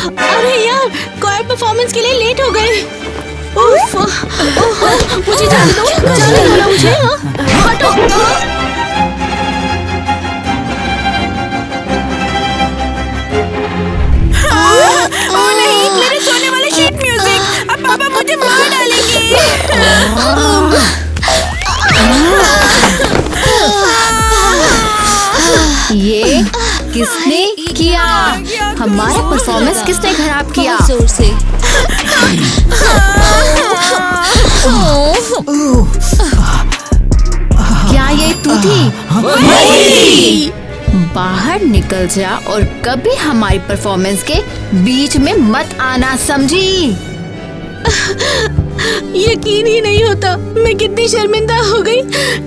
अरे यार, कोयर परफॉर्मेंस के लिए लेट हो गए। उफ, मुझे जाने दो, जाने दो ना मुझे। हटो। नहीं, मेरे सोने वाले शीट म्यूजिक। अब पापा मुझे मार डालेंगे। ये किसने किया? हमारा परफॉर्मेंस किसने खराब किया? जोर से। क्या ये तू थी? बाहर निकल जा और कभी हमारी परफॉर्मेंस के बीच में मत आना, समझी? यकीन ही नहीं होता मैं कितनी शर्मिंदा हो गई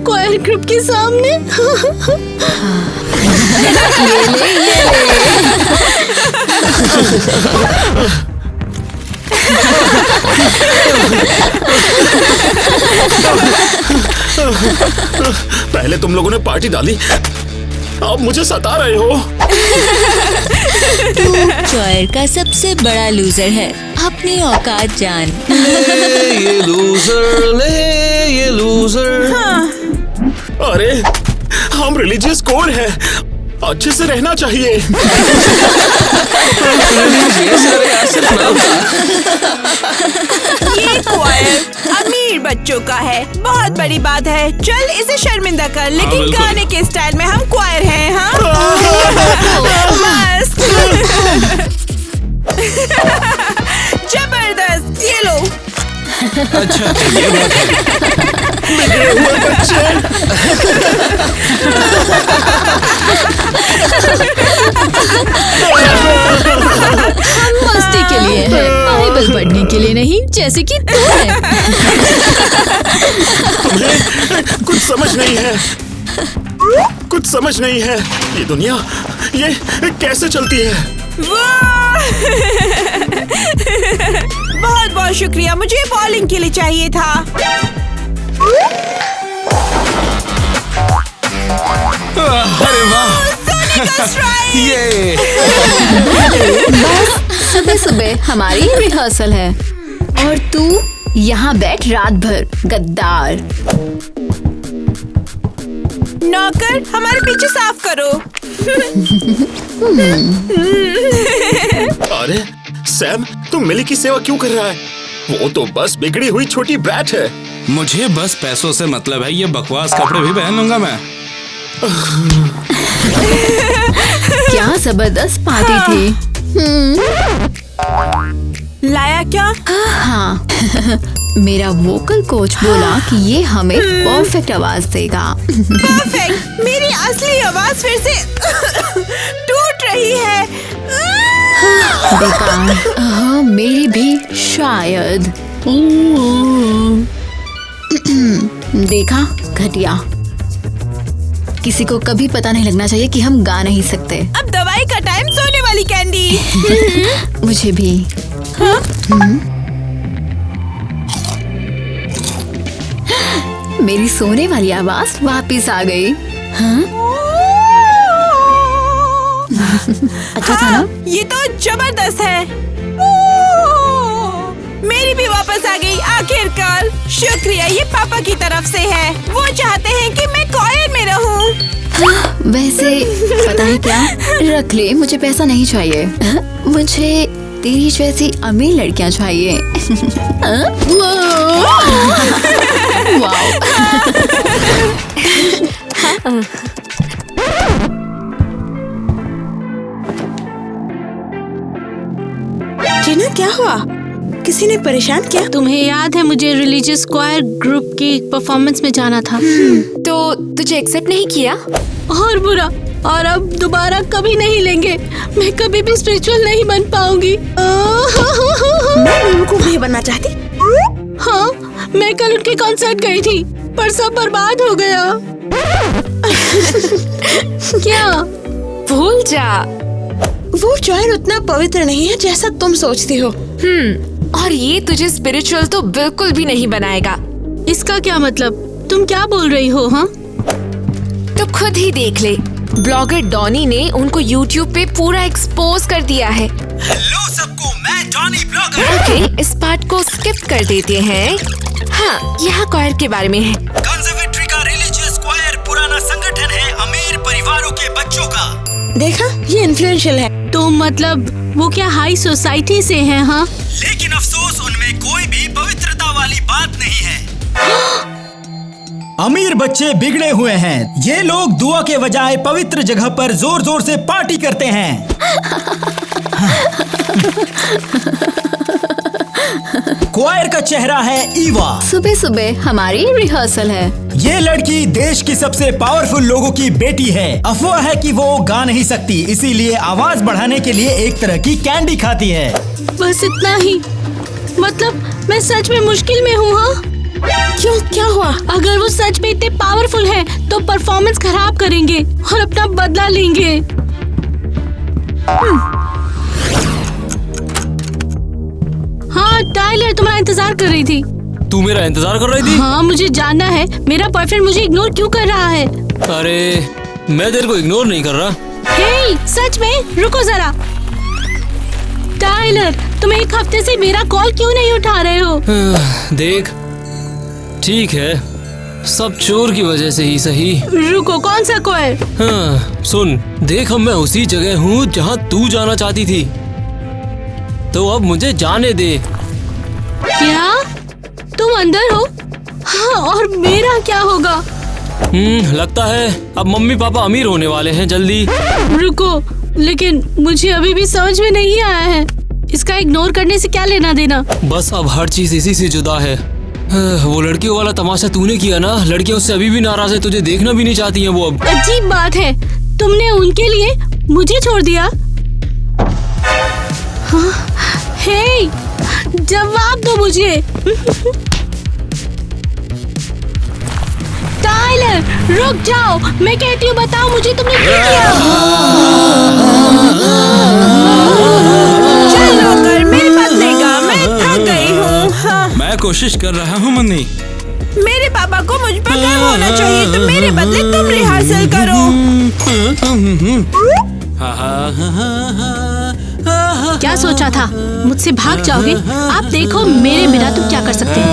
कोयर ग्रुप के सामने। पहले तुम लोगों ने पार्टी डाली, अब मुझे सता रहे हो। तू कोयर का सबसे बड़ा लूजर है, अपनी औकात जान। ये लूजर। अरे हम रिलीजियस कोड है, अच्छे से रहना चाहिए। ये कोयर अमीर बच्चों का है, बहुत बड़ी बात है। चल इसे शर्मिंदा कर, लेकिन गाने के स्टाइल में हम कोयर हैं। हाँ मस्त। जबरदस्त, ये लो। अच्छा ये बात है। बिगड़े हुए बच्चे। हम मस्ती के लिए है, बाइबल पढ़ने के लिए नहीं, जैसे कि तू है। तुम्हें कुछ समझ नहीं है, कुछ समझ नहीं है। ये दुनिया ये कैसे चलती है? बहुत बहुत शुक्रिया, मुझे बॉलिंग के लिए चाहिए था। अरे वाह, सोने का स्ट्राइक। ये बस सुबह सुबह हमारी रिहर्सल है और तू यहाँ बैठ रात भर, गद्दार। नौकर, हमारे पीछे साफ करो। अरे सैम, तुम मिली की सेवा क्यों कर रहा है? वो तो बस बिगड़ी हुई छोटी ब्रैट है। मुझे बस पैसों से मतलब है, ये बकवास कपड़े भी पहन लूंगा मैं। क्या जबरदस्त पार्टी थी। लाया क्या? हाँ मेरा वोकल कोच बोला कि ये हमें परफेक्ट आवाज देगा। परफेक्ट। मेरी असली आवाज फिर से टूट रही है। बेकार। हाँ, मेरी भी शायद। देखा, घटिया। किसी को कभी पता नहीं लगना चाहिए कि हम गा नहीं सकते। अब दवाई का टाइम, सोने वाली कैंडी। मुझे भी। मेरी सोने वाली आवाज वापिस आ गई। हाँ? अच्छा था ना? ये तो जबरदस्त है। मेरी भी वापस आ गई आखिरकार। शुक्रिया, ये पापा की तरफ से है। वो चाहते हैं कि मैं कोयर में रहूं। वैसे पता है क्या, रख ले, मुझे पैसा नहीं चाहिए। मुझे तेरी जैसी अमीर लड़कियां चाहिए। वाओ। टीना, क्या हुआ? किसी ने परेशान किया? तुम्हें याद है मुझे रिलीजियस क्वायर ग्रुप की परफॉर्मेंस में जाना था। तो तुझे एक्सेप्ट नहीं किया? और बुरा, और अब दोबारा कभी नहीं लेंगे। मैं कभी भी स्पिरिचुअल नहीं बन पाऊंगी। मैं उनको भी बनना चाहती। हाँ, मैं कल उनके कॉन्सर्ट गई थी, पर सब बर्बाद हो गया। क्या? भूल जा। वो कोयर उतना पवित्र नहीं है जैसा तुम सोचती हो। और ये तुझे स्पिरिचुअल तो बिल्कुल भी नहीं बनाएगा। इसका क्या मतलब? तुम क्या बोल रही हो? हाँ, तो खुद ही देख ले। ब्लॉगर डॉनी ने उनको YouTube पे पूरा एक्सपोज कर दिया है। हेलो सबको, मैं डॉनी ब्लॉगर। ओके, इस पार्ट को स्किप कर देते हैं। हाँ, यहाँ क्वायर के बारे में है। कंजर्वेटरी का रिलीजियस क्वायर पुराना संगठन है अमीर परिवारों के बच्चों का। देखा, ये इन्फ्लुएंशियल है। तो मतलब वो क्या हाई सोसाइटी से हैं? हाँ, लेकिन अफसोस उनमें कोई भी पवित्रता वाली बात नहीं है। अमीर बच्चे बिगड़े हुए हैं। ये लोग दुआ के बजाय पवित्र जगह पर जोर जोर से पार्टी करते हैं। क्वायर का चेहरा है ईवा। सुबह सुबह हमारी रिहर्सल है। ये लड़की देश की सबसे पावरफुल लोगों की बेटी है। अफवाह है कि वो गा नहीं सकती, इसीलिए आवाज बढ़ाने के लिए एक तरह की कैंडी खाती है। बस इतना ही। मतलब मैं सच में मुश्किल में हूँ। हाँ, क्यों, क्या हुआ? अगर वो सच में इतने पावरफुल हैं, तो परफॉर्मेंस खराब करेंगे और अपना बदला लेंगे। हाँ टाइलर, तुम्हारा इंतजार कर रही थी। तू मेरा इंतजार कर रही थी? हाँ, मुझे जानना है मेरा बॉयफ्रेंड मुझे इग्नोर क्यों कर रहा है। अरे मैं तेरे को इग्नोर नहीं कर रहा। हे, सच में? रुको जरा। टाइलर, तुम एक हफ्ते से मेरा कॉल क्यों नहीं उठा रहे हो? देख, ठीक है, सब चोर की वजह से ही सही। रुको, कौन सा क्वायर? हाँ, सुन, देख, अब मैं उसी जगह हूँ जहाँ तू जाना चाहती थी, तो अब मुझे जाने दे। क्या तुम अंदर हो? हाँ, और मेरा क्या होगा? लगता है अब मम्मी पापा अमीर होने वाले हैं जल्दी। रुको, लेकिन मुझे अभी भी समझ में नहीं आया है, इसका इग्नोर करने से क्या लेना देना? बस अब हर चीज इसी से जुदा है। वो लड़कियों वाला तमाशा तूने किया ना, लड़कियां उससे अभी भी नाराज है, तुझे देखना भी नहीं चाहती हैं वो अब। अजीब बात है, तुमने उनके लिए मुझे छोड़ दिया। हाँ, हे, जवाब दो मुझे। टाइलर, रुक जाओ, मैं कहती हूँ बताओ मुझे तुमने क्या किया? चलो कर, मेरे बदले का, मैं थक गई हूँ। हाँ। मैं कोशिश कर रहा हूँ मन्नी। मेरे पापा को मुझ पर गर्व होना चाहिए, तो मेरे बदले तुम रिहर्सल करो। क्या सोचा था, मुझसे भाग जाओगे? आप देखो मेरे बिना तुम क्या कर सकते हो।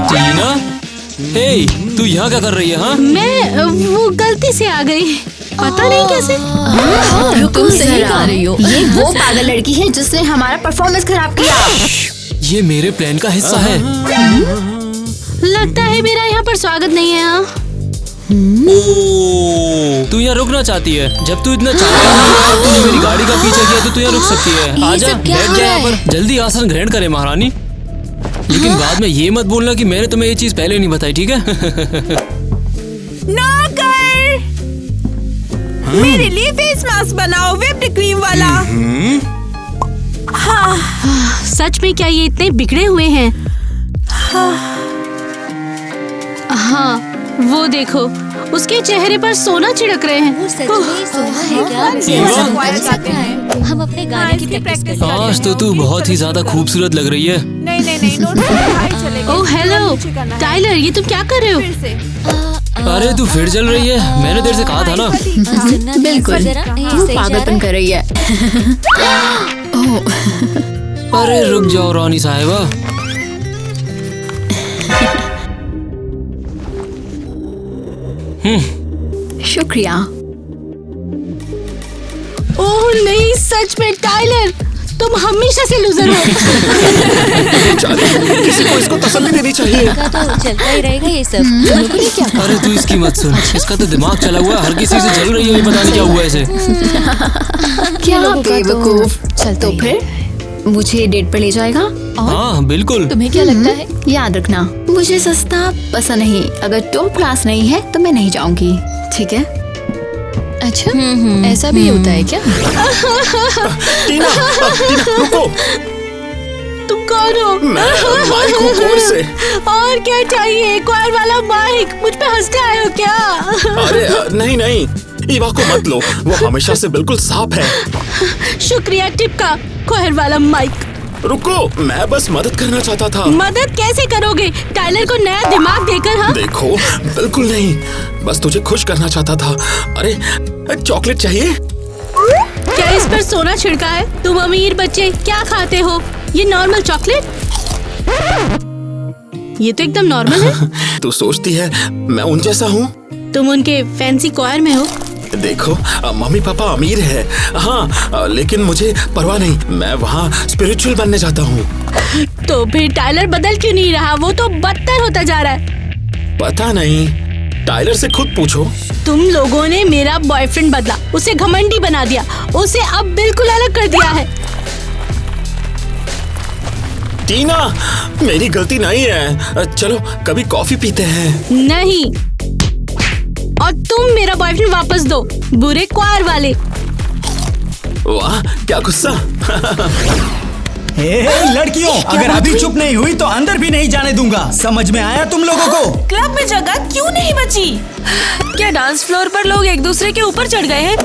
टीना, हे, तू यहाँ क्या कर रही है? हाँ, मैं वो गलती से आ गई, पता नहीं कैसे। तुम सही कह रही हो, ये वो पागल लड़की है जिसने हमारा परफॉर्मेंस खराब किया। ये मेरे प्लान का हिस्सा है। लगता है मेरा यहाँ पर स्वागत नहीं है। हाँ, तू यहाँ रुकना चाहती है? जब तू इतना चाहती है, तूने मेरी गाड़ी का पीछा किया तो तू यहाँ रुक सकती है। आजा, बैठ जा यहाँ पर, जल्दी आसन ग्रहण करे महारानी। लेकिन बाद में ये मत बोलना कि मैंने तुम्हें ये चीज पहले नहीं बताई, ठीक है? नौकर, मेरे लिए फेस मास्क बनाओ, व्हिप्ड क्रीम वाला। हाँ, सच में क्या ये इतने बिगड़े हुए हैं? हाँ, वो देखो, उसके चेहरे पर सोना छिड़क रहे हैं। वो सच में सोना है क्या? हम अपने गाने की प्रैक्टिस करते हैं। आज तो तू बहुत ही ज्यादा खूबसूरत लग रही है। नहीं, ओह हेलो टाइलर, ये तुम क्या कर रहे हो? अरे तू फिर चल रही है, मैंने तेरे से कहा था ना। बिल्कुल, वो पागलपन कर रही है। अरे रुक जाओ रानी साहिबा। शुक्रिया। ओह नहीं, सच में टाइलर, तुम हमेशा से लूजर हो। किसी को इसको तसल्ली देनी चाहिए। इसका तो चलता ही रहेगा ये सब। अरे तू इसकी मत सुन, इसका तो दिमाग चला हुआ है, हर किसी से चल रही है, पता नहीं क्या हुआ इसे। क्या बेवकूफ। चल तो फिर मुझे डेट पर ले जाएगा? हाँ बिल्कुल। तुम्हें क्या लगता है? याद रखना, मुझे सस्ता पसंद नहीं। अगर टॉप क्लास नहीं है तो मैं नहीं जाऊंगी, ठीक है? अच्छा, ऐसा भी होता है क्या? टीना, रुको। तुम कौन हो? मैं माइक हूँ, कोर से। और क्या चाहिए? क्वायर वाला माइक, मुझ पे हंस के आए हो क्या? अरे नहीं, ईवा को मत लो, वो हमेशा से बिल्कुल साफ है। शुक्रिया टिप का, क्वायर वाला माइक। रुको, मैं बस मदद करना चाहता था। मदद कैसे करोगे टाइलर को नया दिमाग देकर? हाँ देखो, बिल्कुल नहीं, बस तुझे खुश करना चाहता था। अरे चॉकलेट चाहिए? क्या इस पर सोना छिड़का है? तुम अमीर बच्चे क्या खाते हो? ये नॉर्मल चॉकलेट? ये तो एकदम नॉर्मल है। तू सोचती है मैं उन जैसा हूँ? तुम उनके फैंसी क्वायर में हो। देखो, मम्मी पापा अमीर है, हाँ, लेकिन मुझे परवाह नहीं, मैं वहाँ स्पिरिचुअल बनने जाता हूँ। तो फिर टाइलर बदल क्यों नहीं रहा? वो तो बदतर होता जा रहा है। पता नहीं, टाइलर से खुद पूछो। तुम लोगों ने मेरा बॉयफ्रेंड बदला, उसे घमंडी बना दिया, उसे अब बिल्कुल अलग कर दिया है। टीना, मेरी गलती नहीं है, चलो कभी कॉफी पीते हैं। नहीं, और तुम मेरा बॉयफ्रेंड वापस दो, बुरे क्वार वाले। वाह, क्या गुस्सा। लड़कियों, अगर अभी चुप नहीं हुई तो अंदर भी नहीं जाने दूंगा। समझ में आया तुम लोगों को? क्लब में जगह क्यों नहीं बची? क्या डांस फ्लोर पर लोग एक दूसरे के ऊपर चढ़ गए हैं?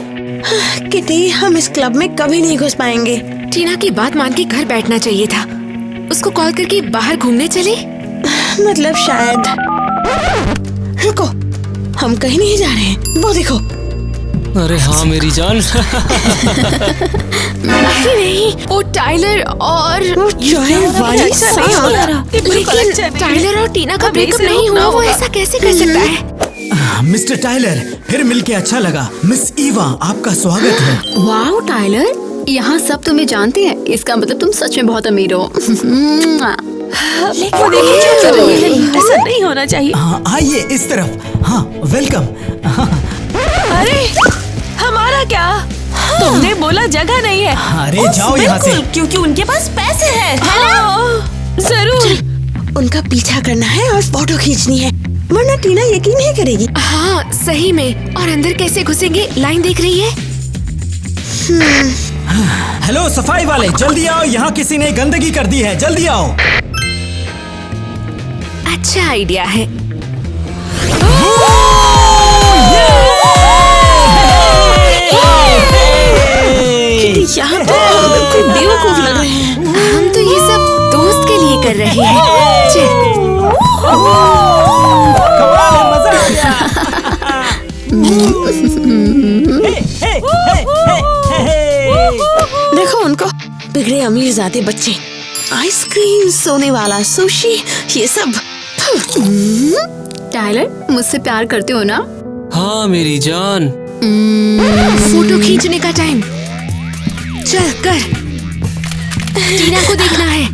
किटी, हम इस क्लब में कभी नहीं घुस पाएंगे। टीना की बात मान के घर बैठना चाहिए था। उसको कॉल करके बाहर घूमने चले। मतलब शायद। रुको, हम कहीं नहीं जा रहे हैं, वो देखो। अरे हाँ मेरी जान। नहीं, वो टाइलर और लेकिन टाइलर और टीना का ब्रेकअप नहीं हुआ, वो ऐसा कैसे कर सकता है? मिस्टर टाइलर, फिर मिलके अच्छा लगा। मिस ईवा, आपका स्वागत है। वाह टाइलर, यहाँ सब तुम्हें जानते हैं, इसका मतलब तुम सच में बहुत अमीर हो। लेकिन ऐसा नहीं होना चाहिए। हाँ, आइए इस तरफ। हाँ, वेलकम। अरे हमारा क्या? तुमने बोला जगह नहीं है। अरे जाओ यहाँ से। क्योंकि उनके पास पैसे हैं, है ना? जरूर। उनका पीछा करना है और फोटो खींचनी है, वरना टीना यकीन नहीं करेगी। हाँ सही में। और अंदर कैसे घुसेंगे? लाइन देख रही है। हेलो सफाई वाले, जल्दी आओ, यहाँ किसी ने गंदगी कर दी है, जल्दी आओ। अच्छा आइडिया है। यहाँ तो बिल्कुल बेवकूफ लग रहे हैं। हम तो ये सब दोस्त के लिए कर रहे हैं। मजा आ गया। देखो उनको, बिगड़े अमीरजादे बच्चे। आइसक्रीम, सोने वाला सुशी, ये सब। टाइलर, मुझसे प्यार करते हो ना? हाँ मेरी जान। फोटो खींचने का टाइम। चल कर, टीना को देखना है।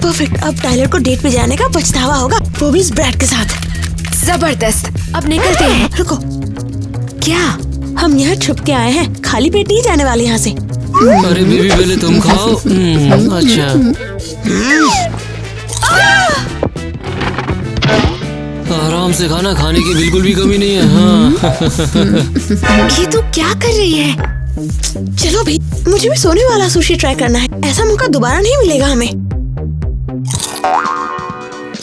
परफेक्ट, अब टाइलर को डेट पे जाने का पछतावा होगा, वो भी इस ब्रैड के साथ। जबरदस्त, अब निकलते हैं। रुको, क्या हम यहाँ छुप के आए हैं? खाली पेट नहीं जाने वाले यहाँ से। अरे बेबी पहले तुम खाओ। अच्छा। आराम से खाना, खाने की बिल्कुल भी कमी नहीं है। हाँ। ये तो क्या कर रही है? चलो भी, मुझे भी सोने वाला सुशी ट्राई करना है। ऐसा मौका दोबारा नहीं मिलेगा हमें।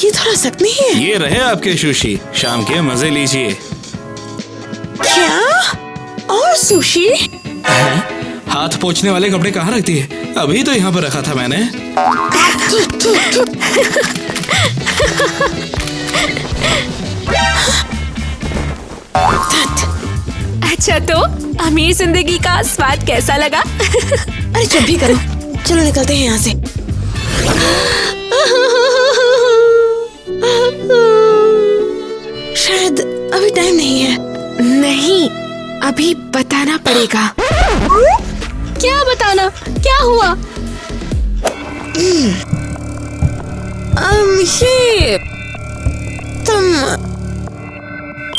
ये थोड़ा सख्त नहीं है? ये रहे आपके सुशी, शाम के मजे लीजिए। क्या? और सुशी? हाथ पोंछने वाले कपड़े कहाँ रखती है? अभी तो यहाँ पर रखा था मैंने। अच्छा, तो अमीर जिंदगी का स्वाद कैसा लगा? अरे चुप भी करो, चलो निकलते हैं यहाँ से। शायद अभी टाइम नहीं है। नहीं, अभी बताना पड़ेगा। क्या बताना? क्या हुआ? ये तुम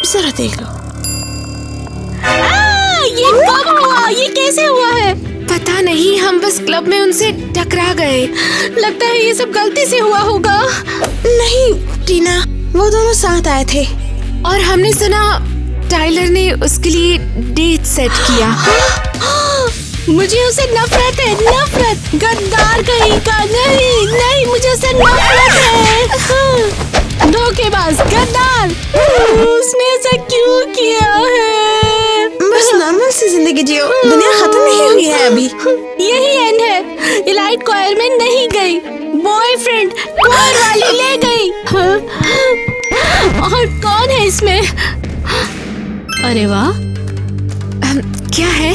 जरा देख लो। ये कब हुआ? ये कैसे हुआ है? पता नहीं, हम बस क्लब में उनसे टकरा गए। लगता है ये सब गलती से हुआ होगा। नहीं टीना, वो दोनों साथ आए थे और हमने सुना टाइलर ने उसके लिए डेट सेट किया। मुझे उससे नफरत है, नफरत। गद्दार कहीं का। नहीं नहीं, मुझे उससे नफरत है। धोखेबाज, गद्दार। उसने ऐसा क्यों किया है? बस नॉर्मल सी जिंदगी जियो, दुनिया खत्म नहीं हुई है अभी। यही एंड है। इलाइट क्वायर में नहीं बॉयफ्रेंड क्वायर वाली ले गई। हाँ? और कौन है इसमें? अरे वाह, क्या है?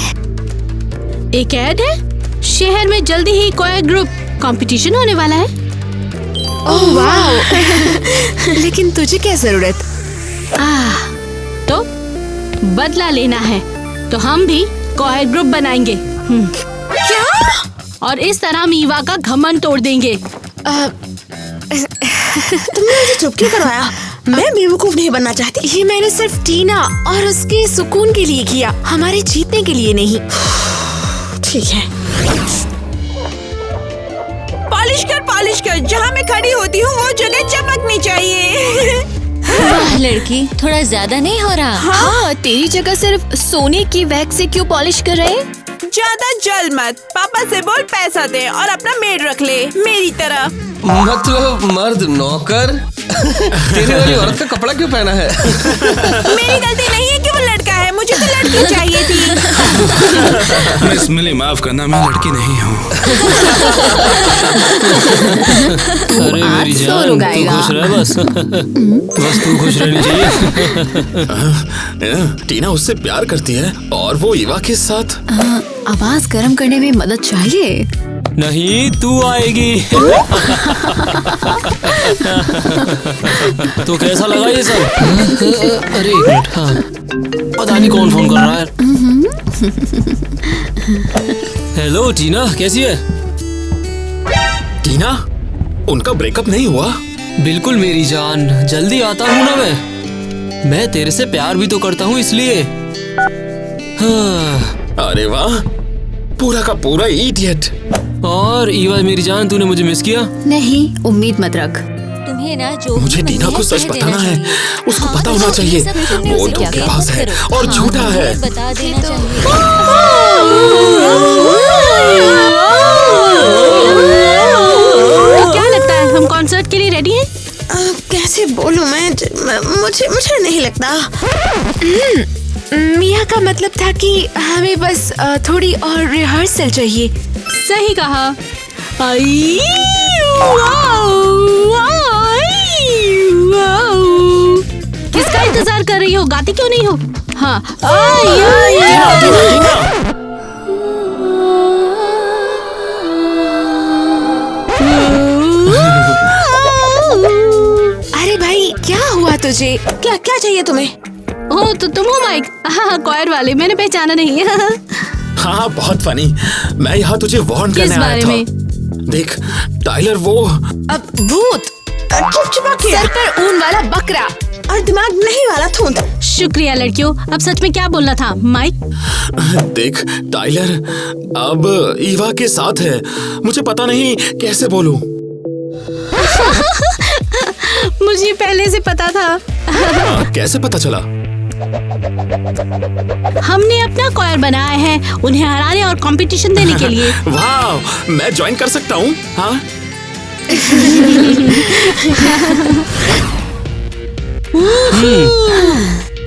एक ऐड है, शहर में जल्दी ही क्वायर ग्रुप कंपटीशन होने वाला है। ओह वाह। लेकिन तुझे क्या जरूरत? तो बदला लेना है, तो हम भी क्वायर ग्रुप बनाएंगे। क्या? और इस तरह हम ईवा का घमंड तोड़ देंगे। तुमने मुझे चुप क्यों करवाया? मैं बेवकूफ नहीं बनना चाहती। ये मैंने सिर्फ टीना और उसके सुकून के लिए किया, हमारे जीतने के लिए नहीं। ठीक है। पॉलिश कर, जहाँ मैं खड़ी होती हूँ वो जगह चमकनी चाहिए। वाह लड़की, थोड़ा ज्यादा नहीं हो रहा? हाँ, तेरी जगह सिर्फ सोने की वैक्स से क्यों पॉलिश कर रहे हैं? ज्यादा जल मत, पापा से बोल पैसा दे और अपना मेड रख ले मेरी तरह। मतलब मर्द नौकर? तेरी वाली औरत का कपड़ा क्यों पहना है? मेरी गलती नहीं है कि वो लड़का है, मुझे तो लड़की चाहिए थी। मिस मिली, माफ करना, मैं लड़की नहीं हूँ। अरे मेरी जान, तू खुश रह बस। बस तू खुश रहनी चाहिए। टीना उससे प्यार करती है और वो ईवा के साथ। आवाज गर्म करने में मदद चाहिए। नहीं, तू आएगी। तो कैसा लगा ये सब? अरे एक मिनट, हाँ, पता नहीं कौन फोन कर रहा है। हेलो टीना, कैसी है? टीना, उनका ब्रेकअप नहीं हुआ? बिल्कुल मेरी जान, जल्दी आता हूँ ना मैं तेरे से प्यार भी तो करता हूँ इसलिए। हाँ। अरे वाह, पूरा का पूरा इडियट। और ईवा मेरी जान, तूने मुझे मिस किया? नहीं, उम्मीद मत रख। तुम्हें ना जो मुझे टीना को सच बताना है, उसको पता होना चाहिए वो धोखेबाज है और झूठा है। बता देना चाहिए। क्या लगता है, हम कॉन्सर्ट के लिए रेडी हैं? कैसे बोलूं मैं? मुझे नहीं लगता। मिया का मतलब था कि हमें बस थोड़ी और रिहर्सल चाहिए। सही कहा। किसका इंतजार कर रही हो? गाती क्यों नहीं हो? हाँ। अरे भाई, क्या हुआ तुझे? क्या चाहिए तुम्हें? ओ, तो तुम हो माइक? हाँ, क्वायर वाले, मैंने पहचाना नहीं। हाँ, बहुत फनी। मैं यहाँ तुझे वार्न करने आया था। में? देख टाइलर, वो अब भूत, चिपचिपा के सर पर ऊन वाला बकरा और दिमाग नहीं वाला थूंद। शुक्रिया लड़कियों। अब सच में क्या बोलना था माइक? देख टाइलर अब ईवा के साथ है। मुझे पता नहीं कैसे बोलूं। मुझे पहले से पता था। कैसे पता चला? हमने अपना क्वायर बनाया है उन्हें हराने और कंपटीशन देने के लिए। वाह, मैं ज्वाइन कर सकता हूँ? हाँ।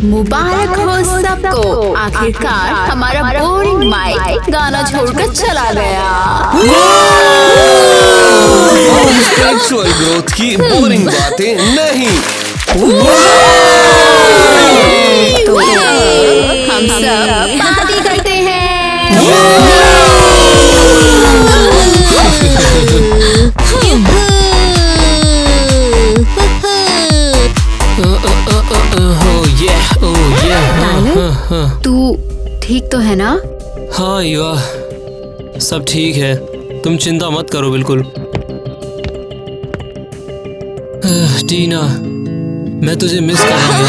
मुबारक हो सबको, आखिरकार हमारा बोरिंग माइक गाना छोड़कर चला गया। सेक्सुअल ग्रोथ की बोरिंग बातें नहीं। तो हम सब पार्टी करते हैं। तू ठीक तो है ना? हाँ ईवा, सब ठीक है, तुम चिंता मत करो बिल्कुल। टीना, मैं तुझे मिस कर रहा हूँ।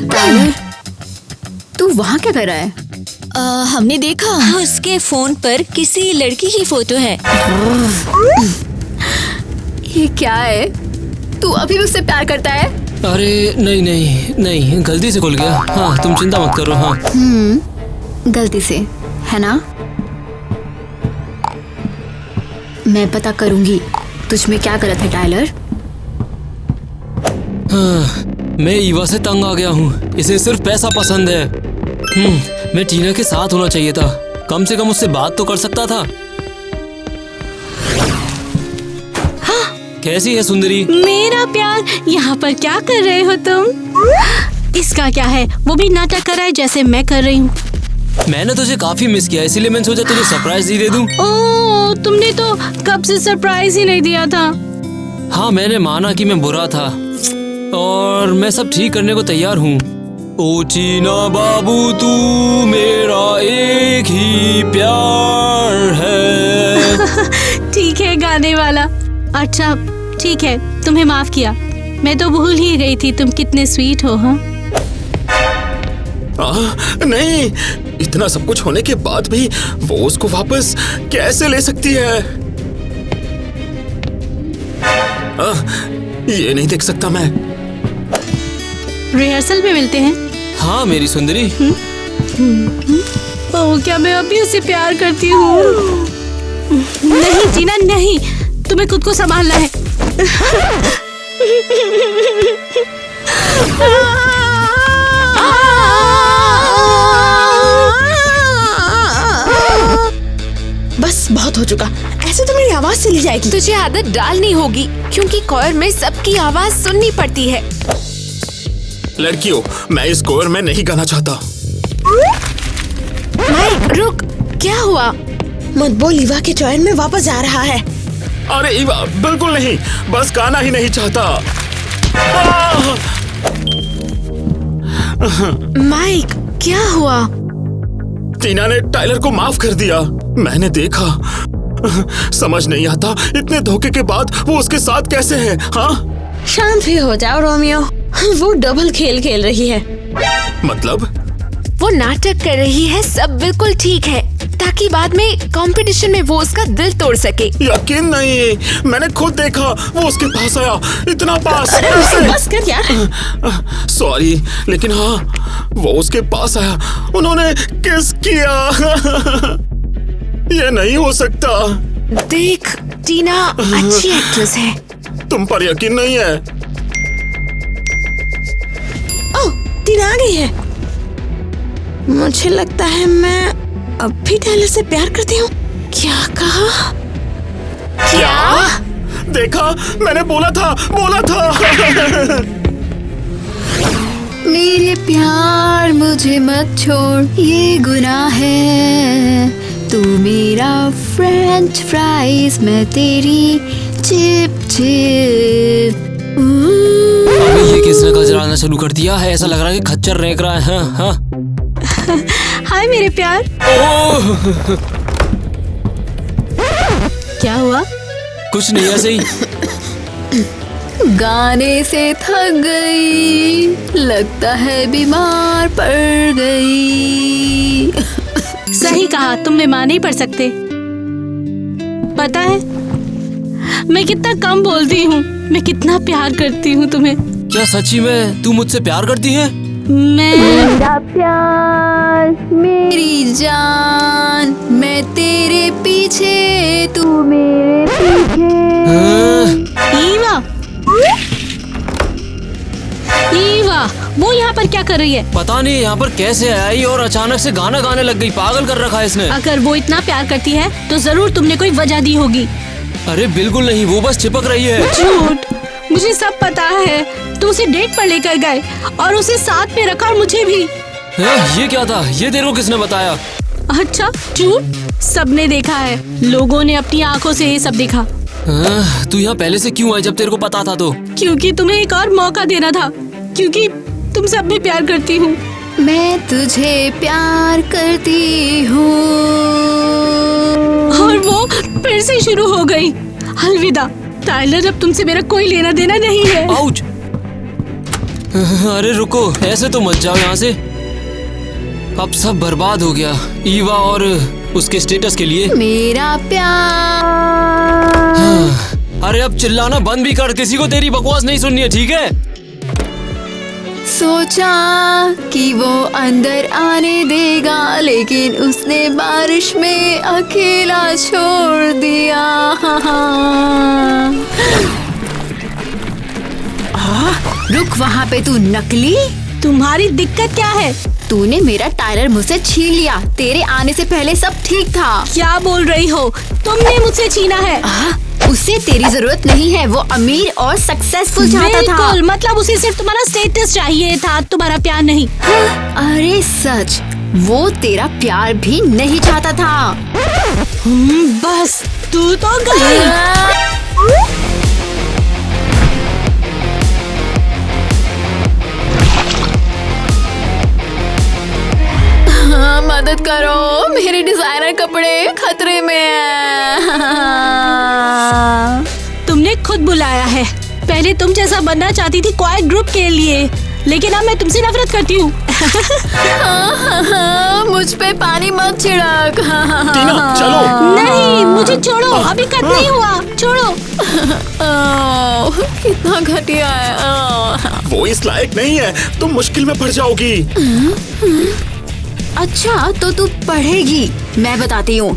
टाइलर, तू वहाँ क्या कर रहा है? हमने देखा उसके फोन पर किसी लड़की की फोटो है। ये क्या है? तू अभी भी उससे प्यार करता है? अरे नहीं, गलती से खुल गया। हाँ, तुम चिंता मत करो। हाँ, गलती से है ना? मैं पता करूंगी तुझ में क्या गलत है टाइलर। हाँ, मैं ईवा से तंग आ गया हूँ। इसे सिर्फ पैसा पसंद है। मैं टीना के साथ होना चाहिए था, कम से कम उससे बात तो कर सकता था। कैसी है सुंदरी? मेरा प्यार, यहाँ पर क्या कर रहे हो तुम? इसका क्या है, वो भी नाटक कर रहा है जैसे मैं कर रही हूँ। मैंने तुझे काफी मिस किया, इसीलिए मैंने सोचा तुझे सरप्राइज ही दे दूं। ओह, तुमने तो कब से सरप्राइज ही नहीं दिया था। हाँ, मैंने माना कि मैं बुरा था और मैं सब ठीक करने को तैयार हूँ। ओ चीना बाबू, तू मेरा एक ही प्यार है। ठीक है गाने वाला। अच्छा ठीक है, तुम्हें माफ किया। मैं तो भूल ही गई थी तुम कितने स्वीट हो। हाँ नहीं, इतना सब कुछ होने के बाद भी वो उसको वापस कैसे ले सकती है? ये नहीं देख सकता मैं। रिहर्सल में मिलते हैं। हाँ मेरी सुंदरी। ओह, क्या मैं अभी उसे प्यार करती हूँ? नहीं जीना नहीं, तुम्हें खुद को संभालना है। बस बहुत हो चुका, ऐसे तो मेरी आवाज चली जाएगी। तुझे आदत डालनी होगी क्योंकि कोयर में सबकी आवाज सुननी पड़ती है। लड़कियों, मैं इस कोयर में नहीं गाना चाहता। माइक रुक, क्या हुआ? मत बोल, ईवा के चयन में वापस जा रहा है। अरे ईवा, बिल्कुल नहीं, बस गाना ही नहीं चाहता। माइक क्या हुआ? टीना ने टाइलर को माफ कर दिया। मैंने देखा। समझ नहीं आता इतने धोखे के बाद वो उसके साथ कैसे है। हाँ, शांत भी हो जाओ रोमियो, वो डबल खेल खेल रही है। मतलब? वो नाटक कर रही है, सब बिल्कुल ठीक है ताकि बाद में कंपटीशन में वो उसका दिल तोड़ सके। यकीन नहीं, मैंने खुद देखा, वो उसके पास आया, इतना पास। अरे बस कर यार। सॉरी, लेकिन हाँ, वो उसके पास आया, उन्होंने किस किया। ये नहीं हो सकता। देख, टीना अच्छी एक्ट्रेस है। तुम पर यकीन नहीं है? ओह, टीना आ गई है। मुझे लगता है मैं अब भी टाइलर से प्यार करती हूँ। क्या कहा? क्या? देखा, मैंने बोला था। मेरे प्यार मुझे मत छोड़, ये गुनाह है। तू मेरा फ्रेंच फ्राइज, मैं तेरी चिप चिप। अबे ये किसने कचराना शुरू कर दिया है? ऐसा लग रहा है कि खच्चर रेंक रहा है। हाँ। हाय मेरे प्यार। क्या हुआ? कुछ नहीं, ऐसे ही। गाने से थक गई, लगता है बीमार पड़ गई। सही कहा, तुम बीमार नहीं पड़ सकते। पता है मैं कितना कम बोलती हूँ, मैं कितना प्यार करती हूँ तुम्हें। क्या सच्ची में तू मुझसे प्यार करती है? मेरा प्यार, मेरी जान, मैं तेरे पीछे, तू मेरे पीछे। ईवा, वो यहाँ पर क्या कर रही है? पता नहीं यहाँ पर कैसे आई और अचानक से गाना गाने लग गई। पागल कर रखा है इसने। अगर वो इतना प्यार करती है तो जरूर तुमने कोई वजह दी होगी। अरे बिल्कुल नहीं, वो बस चिपक रही है। झूठ, मुझे सब पता है। तुम उसे डेट पर लेकर गए और उसे साथ में रखा, और मुझे भी। ये क्या था? ये तेरे को किसने बताया? अच्छा झूठ, सबने देखा है। लोगों ने अपनी आंखों से ये सब देखा। तू यहाँ पहले से क्यों आई जब तेरे को पता था तो? क्योंकि तुम्हें एक और मौका देना था, क्योंकि तुम सब में प्यार करती हूँ। मैं तुझे प्यार करती हूँ। और वो फिर से शुरू हो गई। अलविदा टाइलर, अब तुमसे मेरा कोई लेना देना नहीं है। आउच! अरे रुको, ऐसे तो मत जाओ यहाँ से। अब सब बर्बाद हो गया ईवा और उसके स्टेटस के लिए। मेरा प्यार। अरे अब चिल्लाना बंद भी कर, किसी को तेरी बकवास नहीं सुननी है, ठीक है? सोचा कि वो अंदर आने देगा, लेकिन उसने बारिश में अकेला छोड़ दिया। रुक वहाँ पे तू नकली। तुम्हारी दिक्कत क्या है? तूने मेरा टाइलर मुझसे छीन लिया। तेरे आने से पहले सब ठीक था। क्या बोल रही हो? तुमने मुझसे छीना है। उसे तेरी जरूरत नहीं है, वो अमीर और सक्सेसफुल चाहता था। बिल्कुल, मतलब उसे सिर्फ तुम्हारा स्टेटस चाहिए था, तुम्हारा प्यार नहीं। अरे सच, वो तेरा प्यार भी नहीं चाहता था। बस तू तो गई। मदद करो, मेरे डिजाइनर कपड़े खतरे में हैं। तुमने खुद बुलाया है। पहले तुम जैसा बनना चाहती थी क्वाइट ग्रुप के लिए, लेकिन अब मैं तुमसे नफरत करती हूँ। मुझ पे पानी मत छिड़क। टीना, चलो। नहीं, मुझे छोड़ो, अभी कट नहीं हुआ, छोड़ो। कितना घटिया है। वो इस लायक नहीं है, तुम मुश्किल में पड़ जाओगी। अच्छा तो तू पढ़ेगी, मैं बताती हूँ।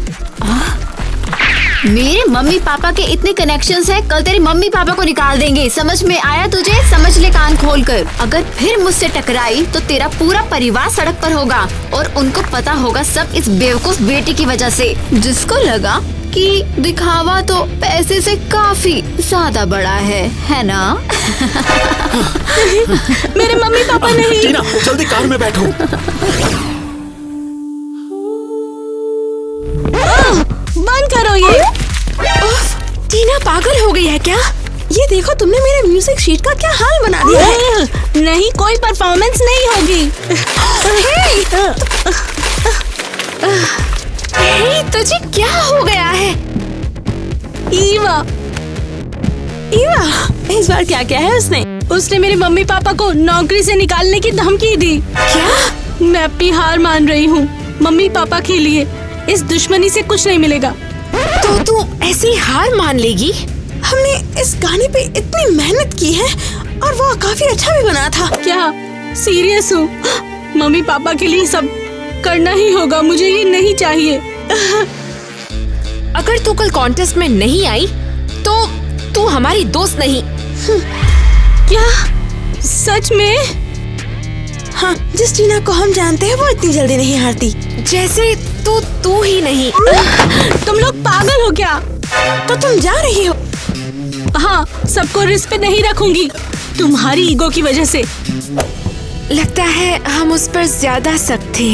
मेरे मम्मी पापा के इतने कनेक्शंस हैं, कल तेरे मम्मी पापा को निकाल देंगे। समझ में आया तुझे? समझ ले कान खोल कर। अगर फिर मुझसे टकराई तो तेरा पूरा परिवार सड़क पर होगा और उनको पता होगा सब इस बेवकूफ बेटी की वजह से, जिसको लगा कि दिखावा तो पैसे से काफी ज्यादा बड़ा है ना? मेरे मम्मी पापा नहीं। टीना, जल्दी कार में बैठो। बंद करो ये। टीना पागल हो गई है क्या? ये देखो, तुमने मेरे म्यूजिक शीट का क्या हाल बना दिया है। नहीं, कोई परफॉर्मेंस नहीं होगी। तुझे क्या हो गया है? ईवा, इस बार क्या क्या है उसने? उसने मेरे मम्मी पापा को नौकरी से निकालने की धमकी दी। क्या? मैं अपनी हार मान रही हूँ मम्मी पापा के लिए। इस दुश्मनी से कुछ नहीं मिलेगा। तो तू ऐसी हार मान लेगी? हमने इस गाने पे इतनी मेहनत की है और वो काफी अच्छा भी बना था। क्या सीरियस हूँ? मम्मी पापा के लिए सब करना ही होगा, मुझे ये नहीं चाहिए। अगर तू कल कॉन्टेस्ट में नहीं आई तो तू हमारी दोस्त नहीं। क्या सच में? हाँ, जिस टीना को हम जानते हैं वो इतनी जल्दी नहीं हारती। जैसे तू ही नहीं। तुम लोग पागल हो क्या? तो तुम जा रही हो? हाँ, सबको रिस्क पे नहीं रखूंगी तुम्हारी ईगो की वजह से। लगता है हम उस पर ज्यादा सख्त थे।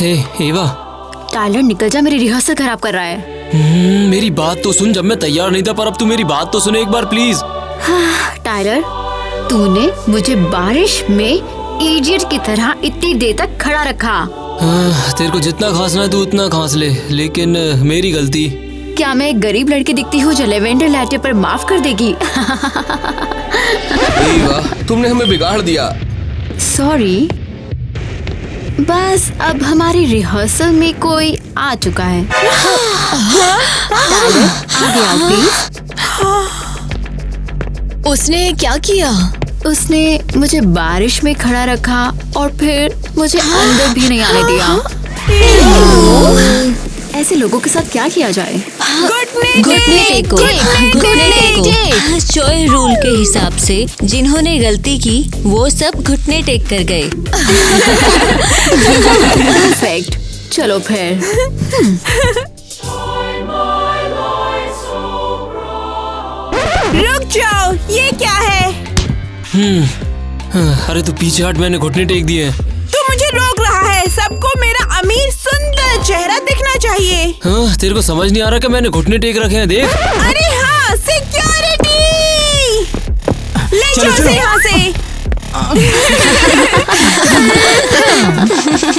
हे एवा, टाइलर निकल जा, मेरी रिहर्सल खराब कर रहा है। मेरी बात तो सुन। जब मैं तैयार नहीं था, पर अब तू मेरी बात तो सुने एक बार प्लीज। टाइलर, तूने मुझे बारिश में इडियट की तरह इतनी देर तक खड़ा रखा। तेरे को जितना खांसना है तू उतना खांस ले, लेकिन मेरी गलती। क्या मैं एक गरीब लड़की दिखती हूँ जो लेवेंडर लैटे पर माफ कर देगी? तुमने हमें बिगाड़ दिया। सॉरी। बस अब हमारी रिहर्सल में कोई आ चुका है। टाइलर, आगे आओ प्लीज। उसने क्या किया? उसने मुझे बारिश में खड़ा रखा और फिर मुझे अंदर भी नहीं आने दिया। ऐसे लोगों के साथ क्या किया जाए? घुटने टेको। चॉय रूल के हिसाब से जिन्होंने गलती की वो सब घुटने टेक कर गए। परफेक्ट, चलो फिर। रुक जाओ, ये क्या है? अरे तू पीछे हट, मैंने घुटने टेक दिए। तू मुझे रोक रहा है। सबको मेरा अमीर सुंदर चेहरा दिखना चाहिए। हाँ, तेरे को समझ नहीं आ रहा कि मैंने घुटने टेक रखे हैं? देख। अरे हाँ, सिक्योरिटी ले जाओ उसे यहाँ से।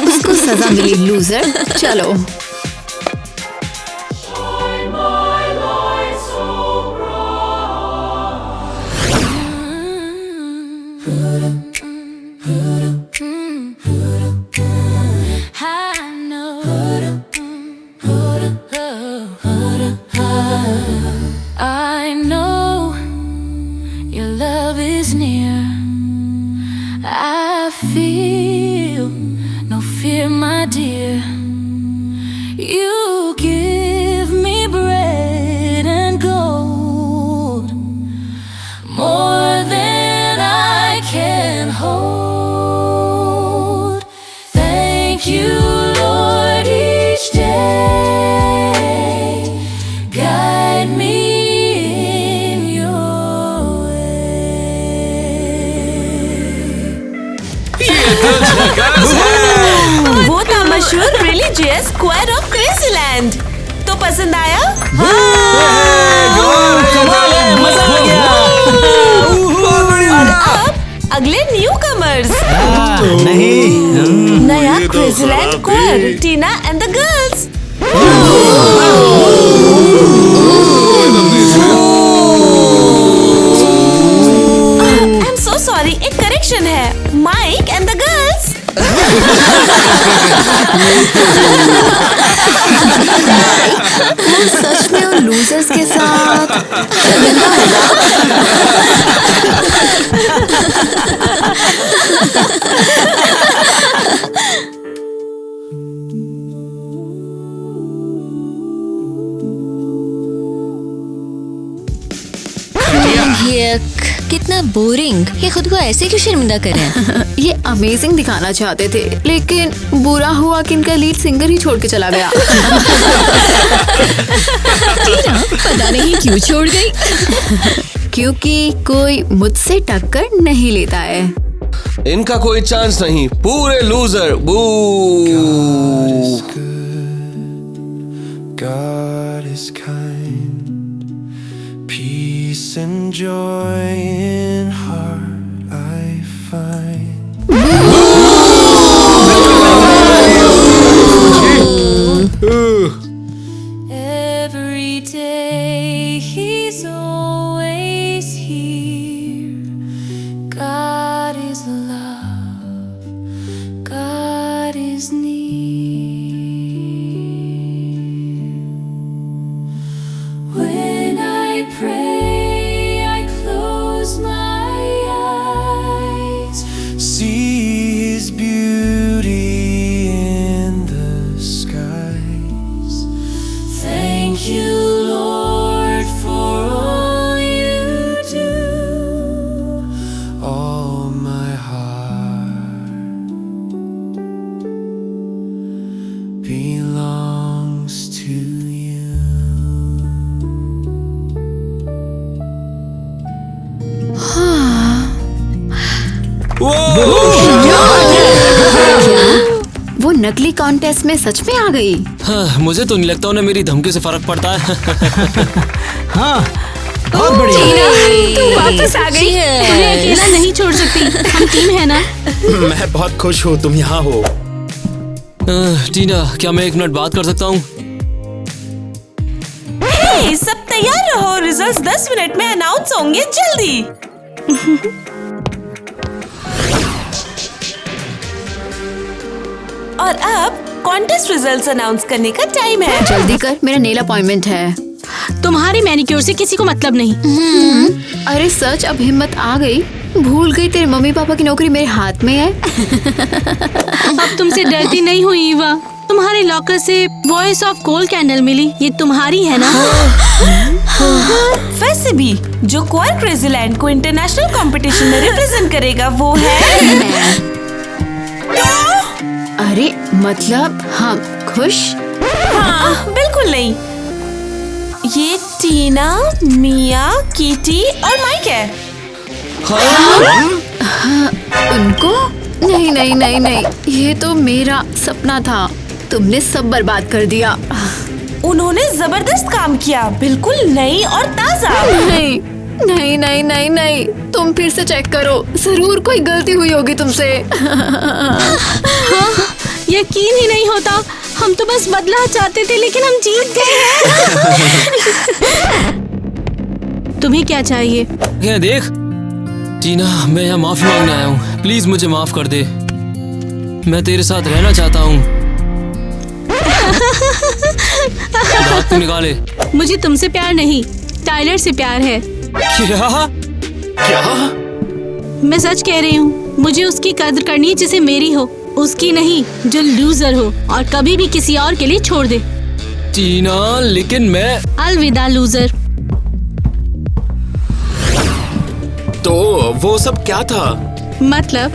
उसको सजा मिली लूजर। चलो। I know your love is near. I feel no fear, my dear. Religious square of Crazyland. तो पसंद आया? कमाल है, मजा आ गया। और अब अगले न्यू कमर्स। नहीं, नया Crazyland square, Tina and the girls. I am so sorry, एक करेक्शन है, माइक एंड द गर्ल्स। सच में उन लूजर्स के साथ कितना बोरिंग। ये खुद को ऐसे क्यों शर्मिंदा कर रहे हैं? ये अमेजिंग दिखाना चाहते थे, लेकिन बुरा हुआ कि इनका लीड सिंगर ही छोड़ के चला गया। पता नहीं क्यों छोड़ गई। क्योंकि कोई मुझसे टक्कर नहीं लेता है। इनका कोई चांस नहीं, पूरे लूजर। बू। God is kind, peace and joy in heart I find. Every day he's always here. God is love, God is near. When I pray, I close my eyes. See his beauty in the skies. Thank you, Lord, for all you do. All my heart belongs to you. वो नकली contest में सच में आ गई। हाँ, मुझे तो नहीं लगता उन्हें मेरी धमकी से फर्क पड़ता है। हाँ, बहुत बढ़िया। तू वापस आ गई। तुम्हें अकेला नहीं छोड़ सकती, हम टीम है ना। मैं बहुत खुश हूँ तुम यहाँ हो। टीना, क्या मैं 1 मिनट बात कर सकता हूँ? हे, सब तैयार रहो, रिजल्ट्स 10 मिनट में अनाउंस होंगे, जल्दी। और अब कॉन्टेस्ट रिजल्ट्स अनाउंस करने का टाइम है। जल्दी कर, मेरा नेल अपॉइंटमेंट है। तुम्हारी मैनिक्योर से किसी को मतलब नहीं। अरे सच, अब हिम्मत आ गई। भूल गई तेरे मम्मी पापा की नौकरी मेरे हाथ में है। अब तुमसे डरती नहीं हुई ईवा। तुम्हारे लॉकर से वॉइस ऑफ कोल कैंडल मिली, ये तुम्हारी है ना? वैसे भी जो क्वायर क्रेजीलैंड को इंटरनेशनल कंपटीशन में रिप्रेजेंट करेगा वो है अरे मतलब हम खुश? हाँ, बिल्कुल नहीं। ये टीना, मिया, कीटी और माइक है। हाँ, उनको? नहीं नहीं नहीं नहीं, ये तो मेरा सपना था। तुमने सब बर्बाद कर दिया। उन्होंने जबरदस्त काम किया, बिल्कुल नई और ताजा। नहीं नहीं नहीं नहीं नहीं, तुम फिर से चेक करो, जरूर कोई गलती हुई होगी तुमसे। हाँ, यकीन ही नहीं होता। हम तो बस बदला चाहते थे, लेकिन हम जीत गए हैं। तुम्हें क्या चाहिए? क्या देख टीना, मैं यहाँ माफी मांगने आया हूँ। प्लीज मुझे माफ कर दे। मैं तेरे साथ रहना चाहता हूँ। दांत तो निकाले। मुझे तुमसे प्यार नहीं, टाइलर से प्यार है। क्या? मैं सच कह रही हूँ। मुझे उसकी कदर करनी है जिसे मेरी हो, उसकी नहीं जो लूजर हो और कभी भी किसी और के लिए छोड़ दे। टीना, लेकिन मैं... अलविदा लूजर। तो वो सब क्या था? मतलब?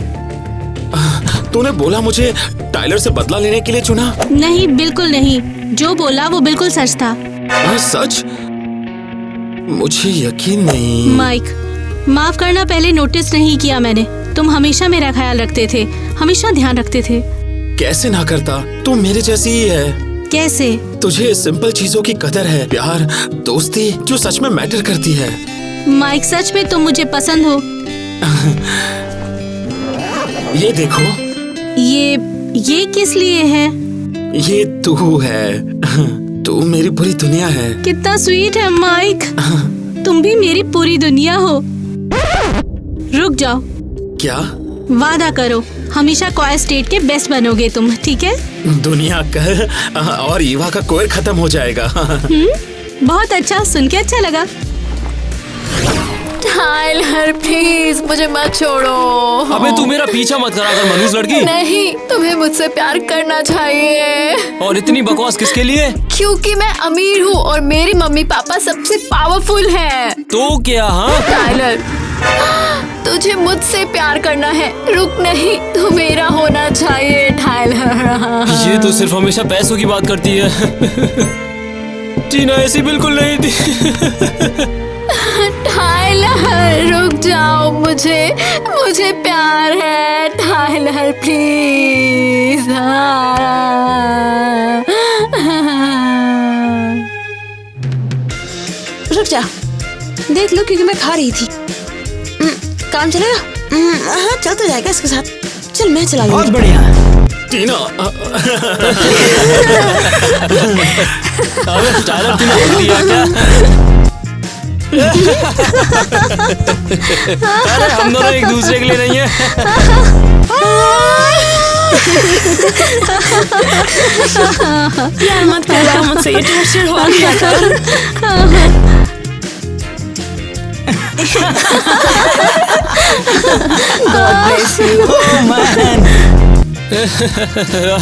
तूने बोला मुझे टाइलर से बदला लेने के लिए चुना? नहीं, बिल्कुल नहीं। जो बोला वो बिल्कुल सच था। सच? मुझे यकीन नहीं। माइक, माफ करना, पहले नोटिस नहीं किया मैंने। तुम हमेशा मेरा ख्याल रखते थे, हमेशा ध्यान रखते थे। कैसे ना करता, तू मेरे जैसी ही है। कैसे? तुझे सिंपल चीजों की कदर है, प्यार, दोस्ती जो सच में मैटर करती है। माइक सच में तुम मुझे पसंद हो। ये देखो। ये किस लिए है? ये तू है। तू मेरी पूरी दुनिया है। कितना स्वीट है माइक। तुम भी मेरी पूरी दुनिया हो। रुक जाओ। क्या? वादा करो हमेशा क्वायर स्टेट के बेस्ट बनोगे तुम, ठीक है? दुनिया कर और ईवा का कोयर खत्म हो जाएगा। बहुत अच्छा, सुन के अच्छा लगा। टाइलर प्लीज मुझे मत छोड़ो। अबे तू मेरा पीछा मत करा कर मनूस लड़की। नहीं, तुम्हें मुझसे प्यार करना चाहिए। और इतनी बकवास किसके लिए? क्योंकि मैं अमीर हूँ और मेरी मम्मी पापा सबसे पावरफुल हैं। तो क्या? हाँ टाइलर, तुझे मुझसे प्यार करना है, रुक नहीं, तू मेरा होना चाहिए टाइलर। ये तो सिर्फ हमेशा पैसों की बात करती है। टीना ऐसी बिल्कुल नहीं थी। टाइलर रुक जाओ, मुझे प्यार है टाइलर प्लीज। रुक जा, देख लो क्योंकि मैं खा रही थी। काम चलेगा? हाँ चल तो जाएगा इसके साथ। चल मैं चला लूंगी। बहुत बढ़िया। टीना। अबे टाइलर तूने बोल दिया क्या? अरे हम दोनों एक दूसरे के लिए नहीं है। यार मत करना मुझसे, ये टॉर्चर हो गया था।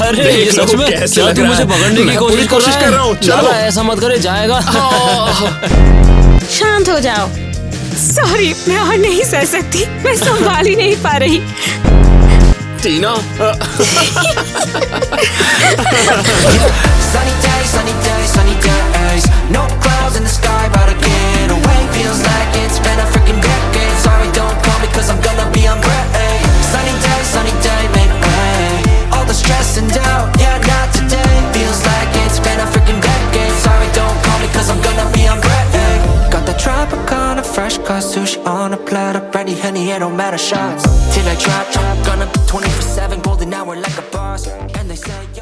अरे ये सच में क्या तू मुझे पकड़ने की कोशिश कर रहा हूँ? चलो ऐसा मत करे, जाएगा। शांत हो जाओ। सॉरी, मैं और नहीं सह सकती, मैं संभाल ही नहीं पा रही। टीना। Sunny days, no clouds in the sky, but I get away. Feels like it's been a freaking decade. Sorry, don't call me 'cause I'm gonna be on break. Sunny day, make way. All the stress and doubt, yeah, not today. Feels like it's been a freaking decade. Sorry, don't call me 'cause I'm gonna be on break. Got the Tropicana fresh cut sushi on a platter, brandy, honey, it don't matter shots. Till I drop, gonna be 24/7, golden hour like a boss. And they say.